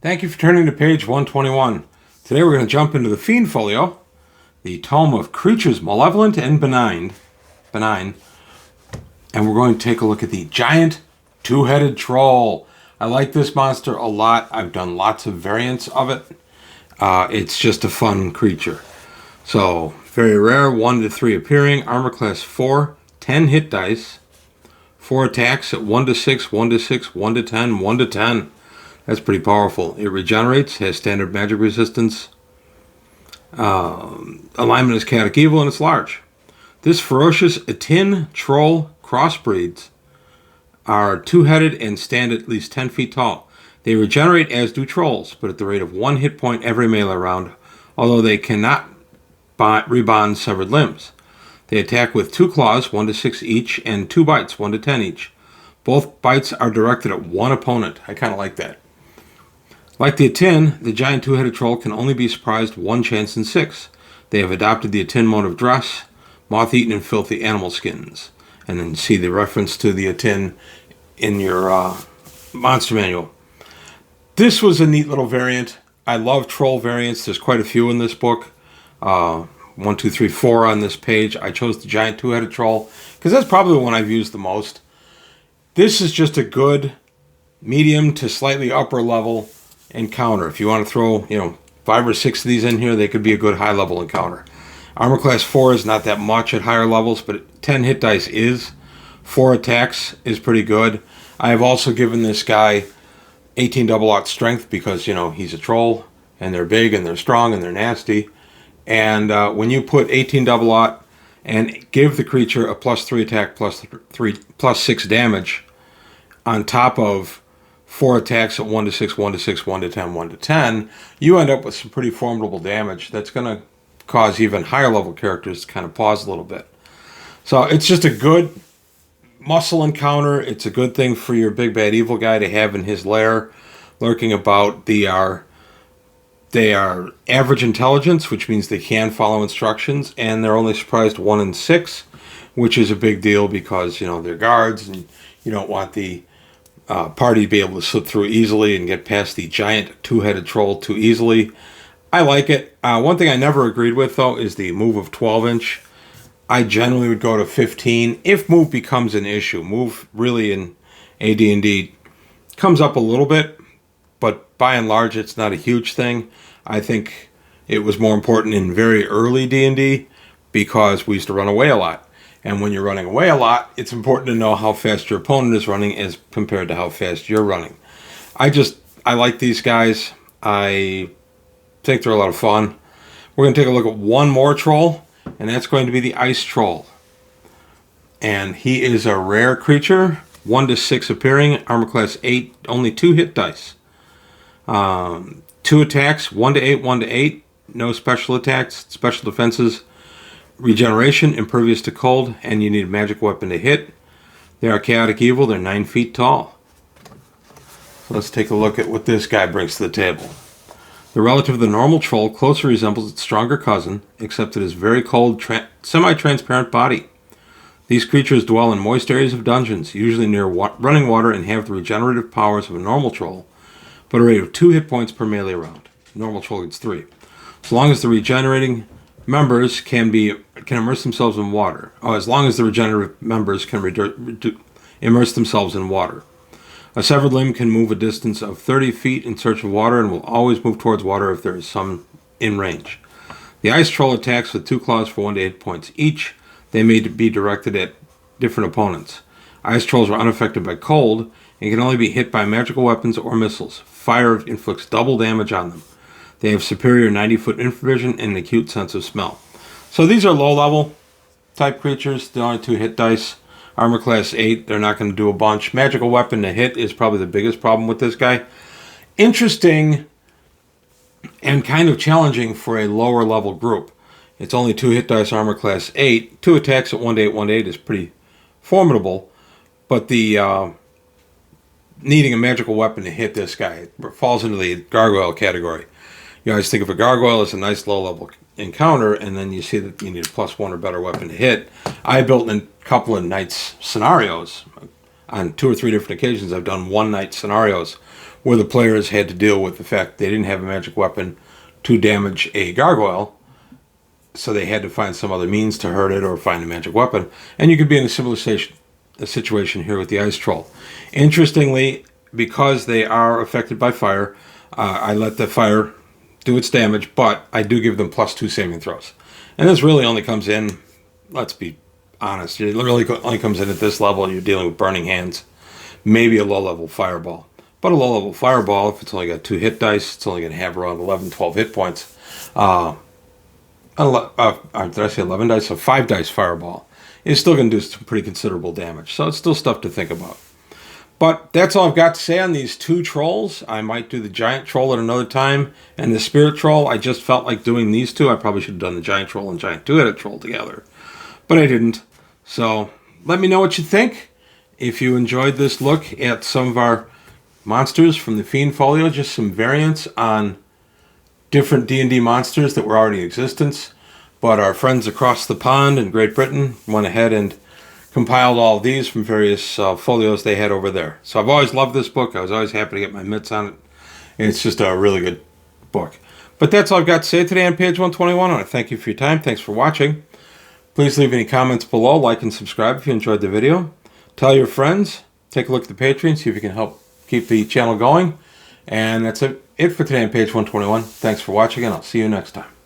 Thank you for turning to page 121. Today we're going to jump into the Fiend Folio, the tome of Creatures Malevolent and Benign, and we're going to take a look at the Giant Two-Headed Troll. I like this monster a lot. I've done lots of variants of it. It's just a fun creature. So, very rare, 1 to 3 appearing, armor class 4, 10 hit dice, 4 attacks at 1 to 6, 1 to 6, 1 to 10, 1 to 10. That's pretty powerful. It regenerates, has standard magic resistance. Alignment is chaotic evil, and it's large. This ferocious Atin troll crossbreeds are two-headed and stand at least 10 feet tall. They regenerate as do trolls, but at the rate of 1 hit point every melee round, although they cannot rebond severed limbs. They attack with 2 claws, 1 to 6 each, and 2 bites, 1 to 10 each. Both bites are directed at one opponent. I kind of like that. Like the Atin, the giant two-headed troll can only be surprised 1 chance in 6. They have adopted the Atin mode of dress, moth-eaten and filthy animal skins. And then see the reference to the Atin in your monster manual. This was a neat little variant. I love troll variants. There's quite a few in this book. 1, 2, 3, 4 on this page. I chose the giant two-headed troll because that's probably the one I've used the most. This is just a good medium to slightly upper level encounter. If you want to throw, 5 or 6 of these in here, they could be a good high level encounter. Armor class 4 is not that much at higher levels, but 10 hit dice is. 4 attacks is pretty good. I have also given this guy 18 double-aught strength because, he's a troll, and they're big, and they're strong, and they're nasty. And when you put 18 double-aught and give the creature a +3 attack, +6 damage on top of 4 attacks at 1 to 6, 1 to 6, 1 to 10, 1 to 10, you end up with some pretty formidable damage that's going to cause even higher level characters to kind of pause a little bit. So it's just a good muscle encounter. It's a good thing for your big bad evil guy to have in his lair, lurking about. They are average intelligence, which means they can follow instructions, and they're only surprised 1 in 6, which is a big deal because, they're guards, and you don't want the party to be able to slip through easily and get past the giant two-headed troll too easily. I like it. One thing I never agreed with, though, is the move of 12-inch. I generally would go to 15 if move becomes an issue. Move really in AD&D comes up a little bit, but by and large, it's not a huge thing. I think it was more important in very early D&D because we used to run away a lot. And when you're running away a lot, it's important to know how fast your opponent is running as compared to how fast you're running. I like these guys. I think they're a lot of fun. We're going to take a look at one more troll, and that's going to be the Ice Troll. And he is a rare creature, 1 to 6 appearing, armor class 8, only 2 hit dice. 2 attacks, 1 to 8, 1 to 8, no special attacks, special defenses. Regeneration, impervious to cold, and you need a magic weapon to hit. They are chaotic evil. They're 9 feet tall. So let's take a look at what this guy brings to the table. The relative of the normal troll closely resembles its stronger cousin, except it is very cold, semi-transparent body. These creatures dwell in moist areas of dungeons, usually near running water, and have the regenerative powers of a normal troll, but a rate of 2 hit points per melee round. Normal troll gets 3. So long as the regenerating members can immerse themselves in water. As long as the regenerative members can immerse themselves in water. A severed limb can move a distance of 30 feet in search of water and will always move towards water if there is some in range. The Ice Troll attacks with 2 claws for 1 to 8 points each. They may be directed at different opponents. Ice Trolls are unaffected by cold and can only be hit by magical weapons or missiles. Fire inflicts double damage on them. They have superior 90-foot infravision and an acute sense of smell. So these are low-level type creatures. They're only 2 hit dice. Armor class 8, they're not going to do a bunch. Magical weapon to hit is probably the biggest problem with this guy. Interesting and kind of challenging for a lower-level group. It's only 2 hit dice, armor class 8. 2 attacks at 1 to 8, 1 to 8 is pretty formidable. But the needing a magical weapon to hit this guy falls into the gargoyle category. You always think of a gargoyle as a nice low-level encounter, and then you see that you need a +1 or better weapon to hit. I built in a couple of nights scenarios. On 2 or 3 different occasions, I've done one-night scenarios where the players had to deal with the fact they didn't have a magic weapon to damage a gargoyle, so they had to find some other means to hurt it or find a magic weapon. And you could be in a similar situation here with the ice troll. Interestingly, because they are affected by fire, I let the fire do its damage, but I do give them +2 saving throws. And this really only comes in, let's be honest, it really only comes in at this level. You're dealing with burning hands, maybe a low-level fireball. But a low-level fireball, if it's only got 2 hit dice, it's only going to have around 11, 12 hit points. Did I say 11 dice? So 5 dice fireball is still going to do some pretty considerable damage. So it's still stuff to think about. But that's all I've got to say on these 2 trolls. I might do the giant troll at another time. And the spirit troll, I just felt like doing these 2. I probably should have done the giant troll and giant 2-headed troll together. But I didn't. So let me know what you think. If you enjoyed this look at some of our monsters from the Fiend Folio, just some variants on different D&D monsters that were already in existence. But our friends across the pond in Great Britain went ahead and compiled all of these from various folios they had over there. So I've always loved this book. I was always happy to get my mitts on it. And it's just a really good book. But that's all I've got to say today on page 121. I want to thank you for your time. Thanks for watching. Please leave any comments below. Like and subscribe if you enjoyed the video. Tell your friends. Take a look at the Patreon. See if you can help keep the channel going. And that's it for today on page 121. Thanks for watching, and I'll see you next time.